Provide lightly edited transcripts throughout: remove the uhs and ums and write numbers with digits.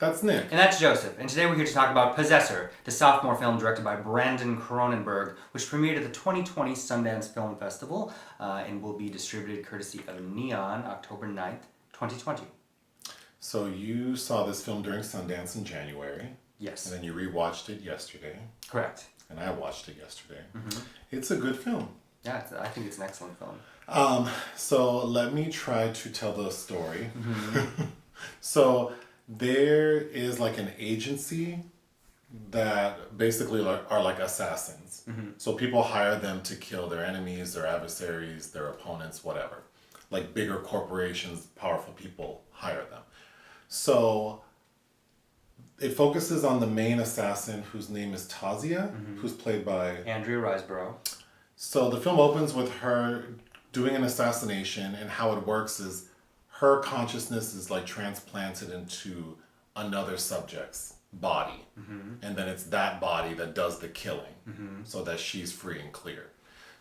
That's Nick. And that's Joseph. And today we're here to talk about Possessor, the sophomore film directed by Brandon Cronenberg, which premiered at the 2020 Sundance Film Festival and will be distributed courtesy of Neon October 9th, 2020. So you saw this film during Sundance in January. Yes. And then you rewatched it yesterday. Correct. And I watched it yesterday. Mm-hmm. It's a good film. Yeah, I think it's an excellent film. So let me try to tell the story. Mm-hmm. So there is like an agency that basically are like assassins. Mm-hmm. So people hire them to kill their enemies, their adversaries, their opponents, whatever. Like bigger corporations, powerful people hire them. So it focuses on the main assassin whose name is Tasya, mm-hmm. who's played by Andrea Riseborough. So the film opens with her doing an assassination, and how it works is her consciousness is like transplanted into another subject's body. Mm-hmm. And then it's that body that does the killing, mm-hmm. so that she's free and clear.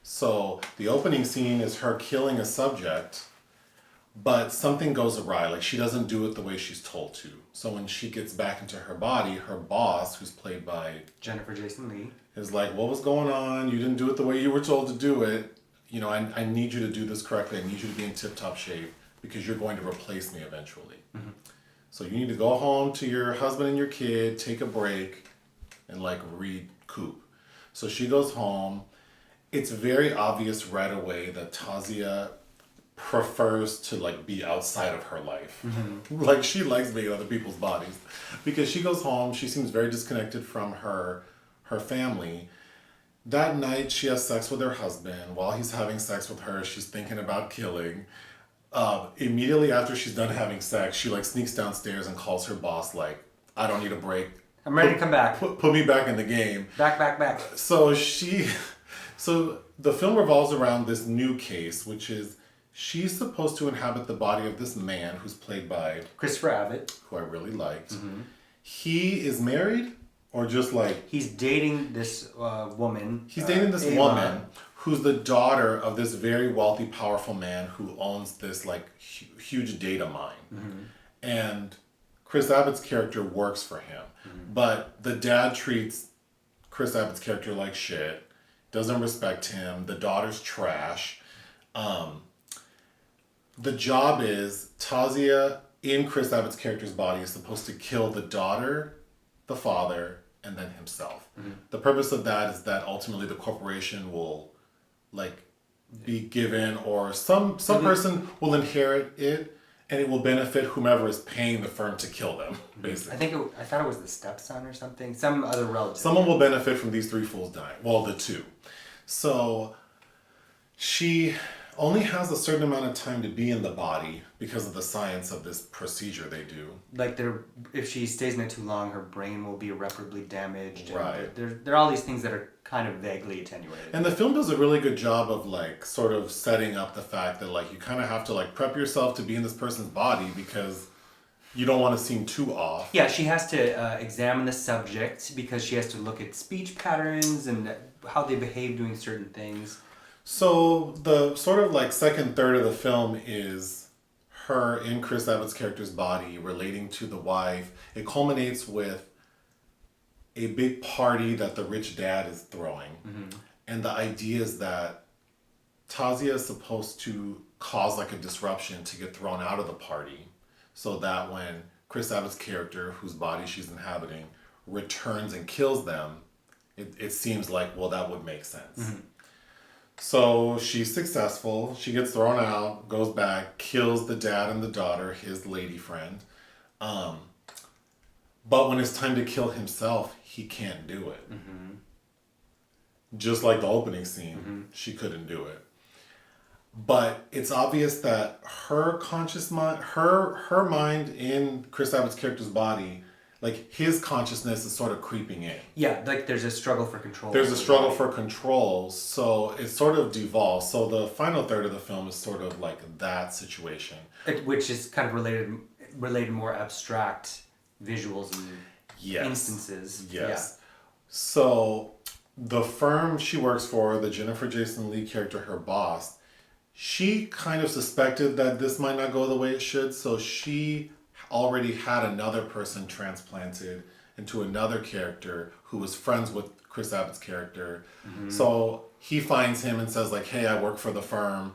So the opening scene is her killing a subject, but something goes awry. Like she doesn't do it the way she's told to. So when she gets back into her body, her boss, who's played by Jennifer Jason Leigh, is like, what was going on? You didn't do it the way you were told to do it. You know, I need you to do this correctly. I need you to be in tip-top shape because you're going to replace me eventually. Mm-hmm. So you need to go home to your husband and your kid, take a break, and like recoup. So she goes home. It's very obvious right away that Tasya prefers to like be outside of her life. Mm-hmm. Like she likes being in other people's bodies. Because she goes home, she seems very disconnected from her family. That night she has sex with her husband. While he's having sex with her, she's thinking about killing. Immediately after she's done having sex, she like sneaks downstairs and calls her boss like, I don't need a break. I'm ready to come back. Put me back in the game. Back. So the film revolves around this new case, which is she's supposed to inhabit the body of this man who's played by Christopher Abbott, who I really liked. Mm-hmm. He is married, or just like he's dating this woman. He's dating this woman who's the daughter of this very wealthy, powerful man who owns this like huge data mine. Mm-hmm. And Chris Abbott's character works for him, mm-hmm. but the dad treats Chris Abbott's character like shit. Doesn't respect him. The daughter's trash. The job is Tasya in Chris Abbott's character's body is supposed to kill the daughter, the father, and then himself. Mm-hmm. The purpose of that is that ultimately the corporation will like be given, or some mm-hmm. person will inherit it, and it will benefit whomever is paying the firm to kill them, basically. I thought it was the stepson or something. Some other relative. Someone will benefit from these three fools dying. Well, the two. So she only has a certain amount of time to be in the body because of the science of this procedure they do. Like if she stays in it too long, her brain will be irreparably damaged. Right. There are all these things that are kind of vaguely attenuated. And the film does a really good job of like sort of setting up the fact that like you kind of have to like prep yourself to be in this person's body because you don't want to seem too off. Yeah, she has to examine the subject because she has to look at speech patterns and how they behave doing certain things. So the sort of like second third of the film is her in Chris Abbott's character's body relating to the wife. It culminates with a big party that the rich dad is throwing. Mm-hmm. And the idea is that Tasya is supposed to cause like a disruption to get thrown out of the party so that when Chris Abbott's character, whose body she's inhabiting, returns and kills them, it seems like, well, that would make sense. Mm-hmm. So she's successful. She gets thrown out, goes back, kills the dad and the daughter, his lady friend. But when it's time to kill himself, he can't do it. Mm-hmm. Just like the opening scene, mm-hmm. she couldn't do it. But it's obvious that her conscious mind, her mind in Chris Abbott's character's body, like his consciousness is sort of creeping in. Yeah, like there's a struggle for control. There's a struggle for control, so it sort of devolves. So the final third of the film is sort of like that situation. Which is kind of related more abstract visuals and instances. Yes. Yeah. So the firm she works for, the Jennifer Jason Leigh character, her boss, she kind of suspected that this might not go the way it should, so she already had another person transplanted into another character who was friends with Chris Abbott's character. So he finds him and says like, hey, I work for the firm.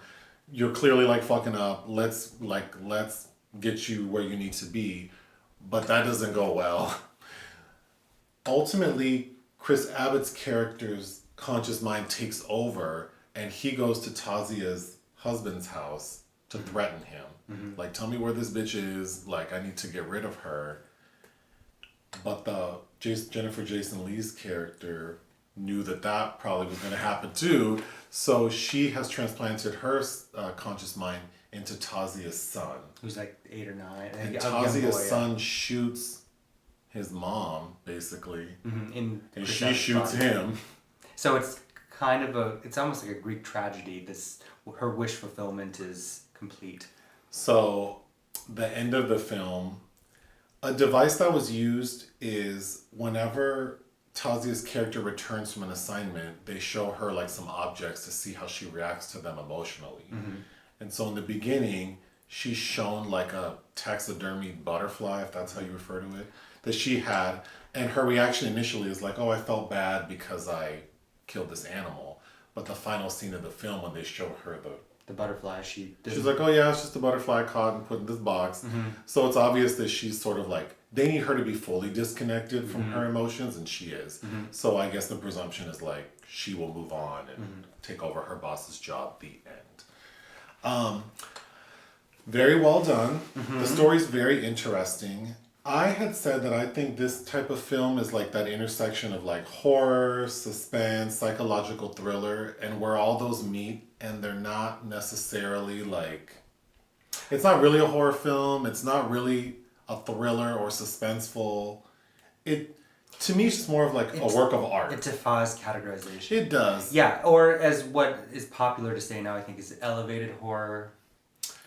You're clearly like fucking up. Let's get you where you need to be. But that doesn't go well. Ultimately, Chris Abbott's character's conscious mind takes over and he goes to Tasya's husband's house to threaten him. Like, tell me where this bitch is. Like, I need to get rid of her. But Jennifer Jason Leigh's character knew that probably was going to happen too. So she has transplanted her conscious mind into Tasya's son. Who's like 8 or 9. And Tasya's son shoots his mom, basically. And she shoots him. So it's kind of it's almost like a Greek tragedy. Her wish fulfillment is complete. So the end of the film, a device that was used is whenever Tasya's character returns from an assignment, they show her like some objects to see how she reacts to them emotionally. And so in the beginning, she's shown like a taxidermy butterfly, if that's how you refer to it, that she had. And her reaction initially is like, oh, I felt bad because I killed this animal. But the final scene of the film, when they show her the butterfly, she's like, oh yeah, it's just a butterfly caught and put in this box. So it's obvious that she's sort of like, they need her to be fully disconnected from her emotions, and she is. So I guess the presumption is like, she will move on and take over her boss's job, the end. Very well done. The story's very interesting. I had said that I think this type of film is like that intersection of like horror, suspense, psychological thriller, and where all those meet, and they're not necessarily like, it's not really a horror film, it's not really a thriller or suspenseful. To me, it's just more of like a work of art. It defies categorization. It does. Yeah, or as what is popular to say now, I think, is elevated horror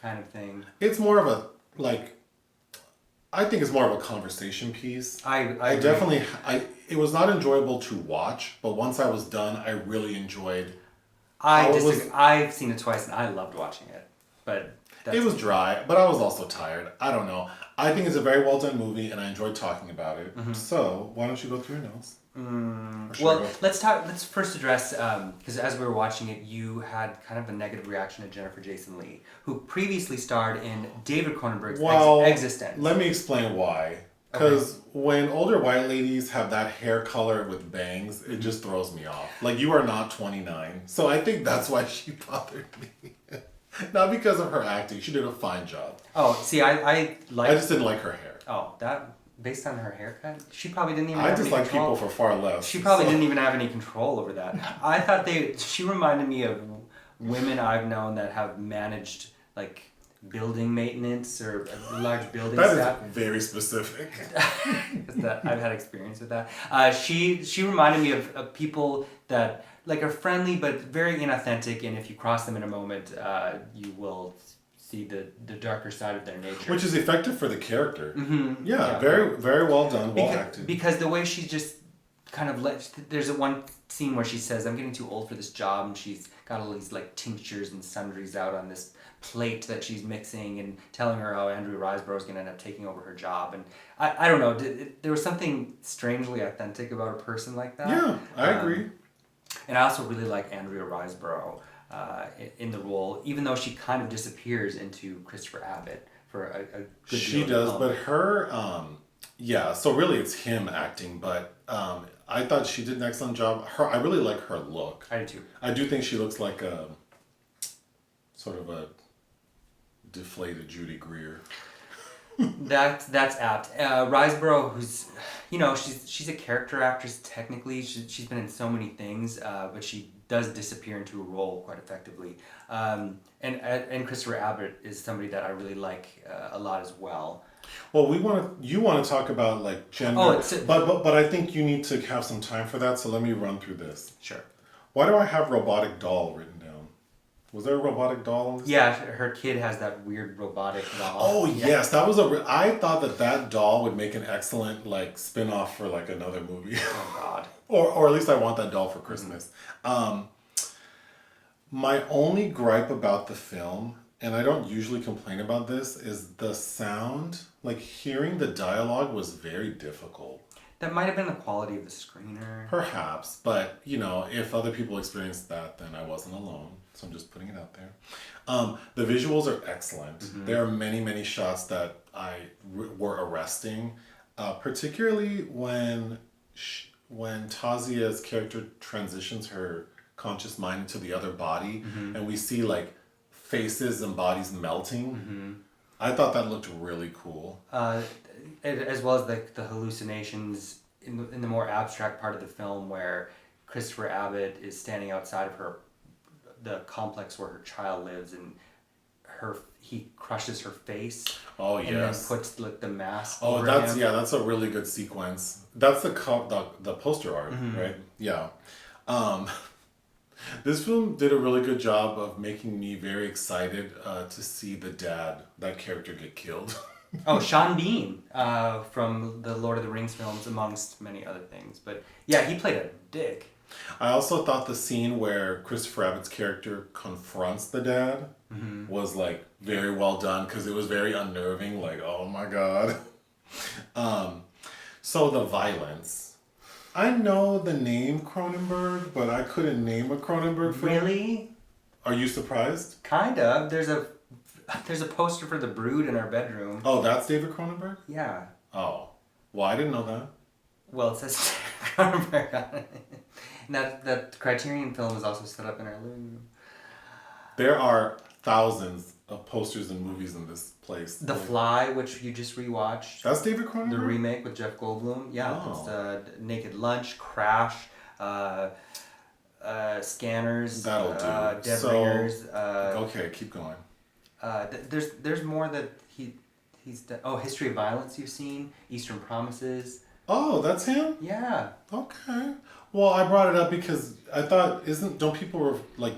kind of thing. It's more of a, like, I think it's more of a conversation piece. I definitely, it was not enjoyable to watch, but once I was done, I really enjoyed. I've seen it twice and I loved watching it, but it was dry, but I was also tired. I don't know. I think it's a very well done movie, and I enjoyed talking about it. So why don't you go through your notes? Well, let's first address, because as we were watching it, you had kind of a negative reaction to Jennifer Jason Leigh, who previously starred in David Cronenberg's Existence. Let me explain why. Because when older white ladies have that hair color with bangs, it just throws me off. Like, you are not 29. So I think that's why she bothered me. Not because of her acting. She did a fine job. Oh, see, I just didn't like her hair. Oh, that... Based on her haircut, she probably didn't even. I just like people for far less. She probably didn't even have any control over that. I thought she reminded me of women I've known that have managed like building maintenance or large building staff. That is very specific. I've had experience with that. She reminded me of people that like are friendly but very inauthentic, and if you cross them in a moment, you will see the darker side of their nature. Which is effective for the character. Yeah, very, very well done, well acted. Because the way she just kind of there's one scene where she says, I'm getting too old for this job, and she's got all these like tinctures and sundries out on this plate that she's mixing and telling her how Andrea Riseborough is going to end up taking over her job. And I don't know, there was something strangely authentic about a person like that. Yeah, I agree. And I also really like Andrea Riseborough in the role, even though she kind of disappears into Christopher Abbott for a good deal. She does, but her, so really it's him acting, but I thought she did an excellent job. I really like her look. I do too. I do think she looks like a sort of a deflated Judy Greer. That's apt. Riseborough, who's, she's a character actress technically. She's been in so many things, but she does disappear into a role quite effectively. And Christopher Abbott is somebody that I really like a lot as well. Well, you want to talk about like gender, but I think you need to have some time for that. So let me run through this. Sure. Why do I have robotic doll written down? Was there a robotic doll in this? Yeah, her kid has that weird robotic doll. Oh yes, that was I thought that doll would make an excellent like spin-off for like another movie. Oh God. or at least I want that doll for Christmas. My only gripe about the film and I don't usually complain about this, is the sound. Like, hearing the dialogue was very difficult. That might have been the quality of the screener. Perhaps, but if other people experienced that, then I wasn't alone. So I'm just putting it out there. The visuals are excellent. Mm-hmm. There are many, many shots that were arresting, particularly when Tasya's character transitions her conscious mind into the other body, mm-hmm. and we see like faces and bodies melting. Mm-hmm. I thought that looked really cool. As well as the hallucinations in the more abstract part of the film where Christopher Abbott is standing outside of the complex where her child lives, and he crushes her face. Oh, yes. And then puts the mask over him. That's a really good sequence. That's the poster art, mm-hmm. right? Yeah. This film did a really good job of making me very excited to see that character get killed. Oh, Sean Bean from the Lord of the Rings films, amongst many other things. But yeah, he played a dick. I also thought the scene where Christopher Abbott's character confronts the dad mm-hmm. was like very well done, because it was very unnerving. Like, oh my god. So the violence. I know the name Cronenberg, but I couldn't name a Cronenberg film. Really? Are you surprised? Kind of. There's a poster for The Brood in our bedroom. Oh, that's David Cronenberg? Yeah. Oh. Well, I didn't know that. Well, it says Cronenberg on it. And that Criterion film is also set up in our living room. There are thousands of posters and movies in this place. The Fly, which you just rewatched. That's David Cronenberg? The remake with Jeff Goldblum. Yeah. Oh. It's Naked Lunch, Crash, Scanners. That'll do. Dead Ringers. Okay, keep going. There's more that he's done. Oh, History of Violence you've seen. Eastern Promises. Oh, that's him? Yeah. Okay. Well, I brought it up because I thought, don't people like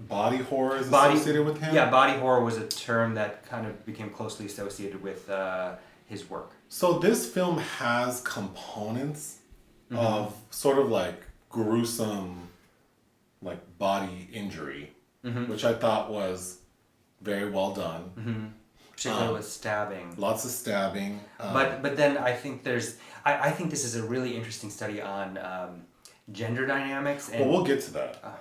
body horror is associated with him? Yeah, body horror was a term that kind of became closely associated with his work. So this film has components mm-hmm. of sort of like gruesome like body injury, mm-hmm. which I thought was very well done. Mm-hmm. Particularly with stabbing. Lots of stabbing. But then I think I think this is a really interesting study on gender dynamics. And, well, we'll get to that.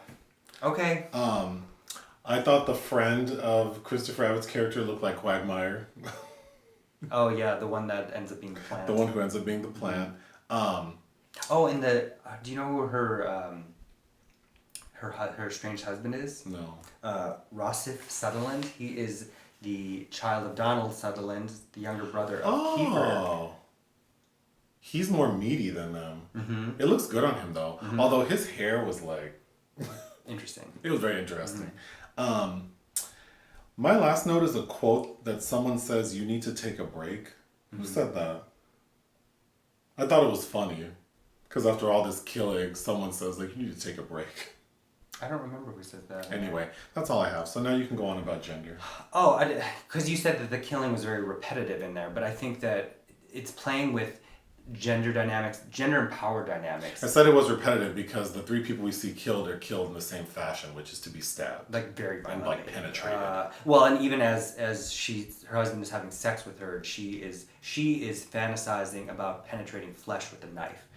Okay. I thought the friend of Christopher Abbott's character looked like Quagmire. Oh yeah, the one that ends up being the plant. The one who ends up being the plant. Oh, and do you know who her strange husband is? No. Rossif Sutherland. He is the child of Donald Sutherland, the younger brother of Kiefer. He's more meaty than them. Mm-hmm. It looks good on him though. Mm-hmm. Although his hair was like interesting. It was very interesting. Mm-hmm. My last note is a quote that someone says, "You need to take a break." Mm-hmm. Who said that? I thought it was funny, because after all this killing, someone says like, "You need to take a break." I don't remember who said that. Anyway, that's all I have. So now you can go on about gender. Oh, because you said that the killing was very repetitive in there, but I think that it's playing with gender dynamics, gender and power dynamics. I said it was repetitive because the three people we see killed are killed in the same fashion, which is to be stabbed. Like very violently. And like penetrated. Well, and even as her husband is having sex with her, she is fantasizing about penetrating flesh with a knife.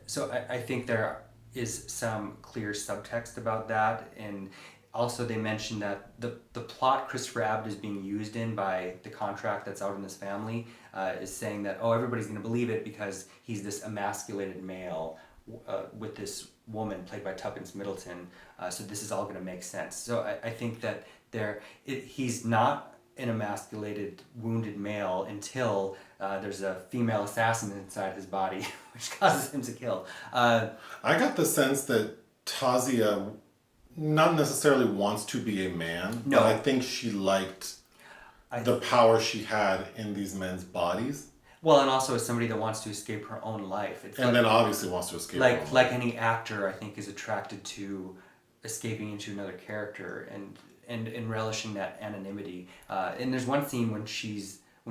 So I think there is some clear subtext about that, and also they mentioned that the plot Christopher Abbott is being used in by the contract that's out in this family is saying that, oh, everybody's going to believe it because he's this emasculated male with this woman played by Tuppence Middleton, so this is all going to make sense. So I think that he's not an emasculated, wounded male until there's a female assassin inside his body, which causes him to kill. I got the sense that Tasya not necessarily wants to be a man, no. But I think she liked the power she had in these men's bodies. Well, and also as somebody that wants to escape her own life. It's then obviously wants to escape her own life. Like any actor, I think, is attracted to escaping into another character and relishing that anonymity. And there's one scene when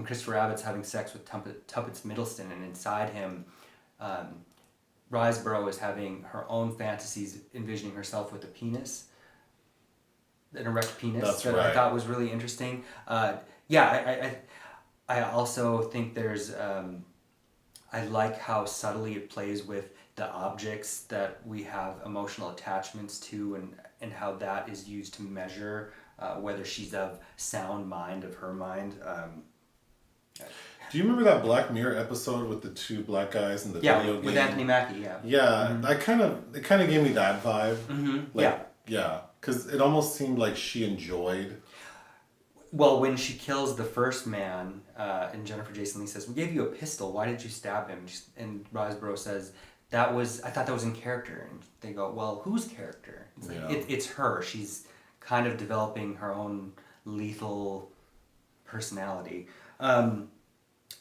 Christopher Abbott's having sex with Tuppence Middleton, and inside him, Riseborough is having her own fantasies, envisioning herself with a penis. an erect penis That's that right. I thought was really interesting. I also think there's I like how subtly it plays with the objects that we have emotional attachments to, and how that is used to measure whether she's of sound mind, of her mind. Do you remember that Black Mirror episode with the two black guys in the video game? With Anthony Mackie, yeah. Yeah, it kind of gave me that vibe. Mm-hmm. Yeah, because it almost seemed like she enjoyed. Well, when she kills the first man, and Jennifer Jason Leigh says, "We gave you a pistol. Why did you stab him?" And Riseborough says, I thought that was in character." And they go, "Well, whose character?" It's like, it's her. She's kind of developing her own lethal personality.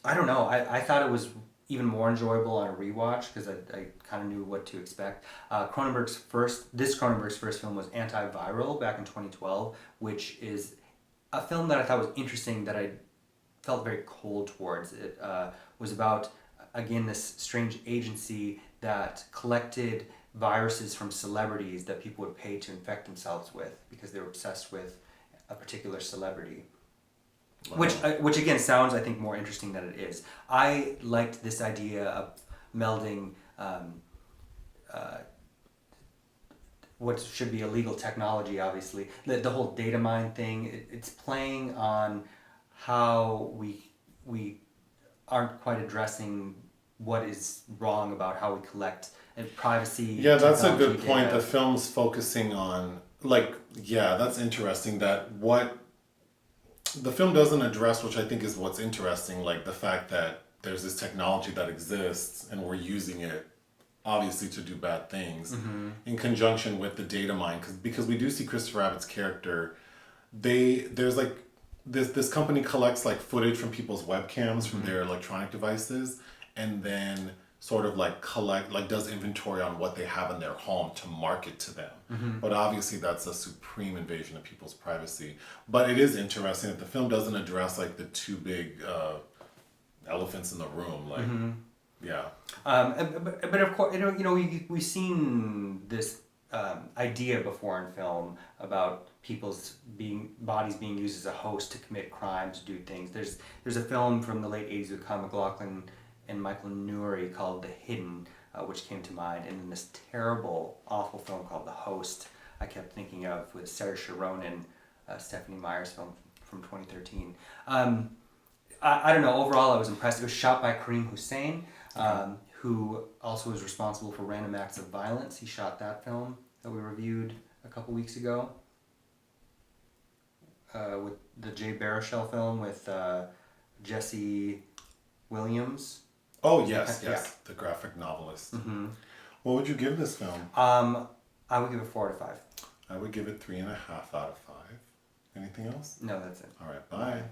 I don't know. I thought it was even more enjoyable on a rewatch because I kind of knew what to expect. Cronenberg's first film was Antiviral back in 2012, which is a film that I thought was interesting that I felt very cold towards. It was about, again, this strange agency that collected viruses from celebrities that people would pay to infect themselves with because they were obsessed with a particular celebrity. Wow. Which again sounds, I think, more interesting than it is. I liked this idea of melding what should be illegal technology, obviously. The whole data mine thing, it's playing on how we aren't quite addressing what is wrong about how we collect and privacy. Yeah, that's a good point. Data. The film's focusing on, that's interesting that what the film doesn't address, which I think is what's interesting, like the fact that there's this technology that exists and we're using it obviously to do bad things in conjunction with the data mine, because we do see Christopher Abbott's character. There's like this company collects like footage from people's webcams from their electronic devices, and then sort of does inventory on what they have in their home to market to them. But obviously that's a supreme invasion of people's privacy. But it is interesting that the film doesn't address like the two big elephants in the room. Yeah. But of course, we've seen this idea before in film about people's bodies being used as a host to commit crimes, to do things. There's a film from the late 80s with Kyle MacLachlan and Michael Nouri called The Hidden, which came to mind, and then this terrible, awful film called The Host I kept thinking of with Saoirse Ronan, Stephanie Meyer's film from 2013. I don't know, overall I was impressed. It was shot by Karim Hussain, who also was responsible for Random Acts of Violence. He shot that film that we reviewed a couple weeks ago, with the Jay Baruchel film with Jesse Williams. Oh, yes, the graphic novelist. What would you give this film? I would give it 4 out of 5. I would give it 3.5 out of 5. Anything else? No, that's it. All right, bye.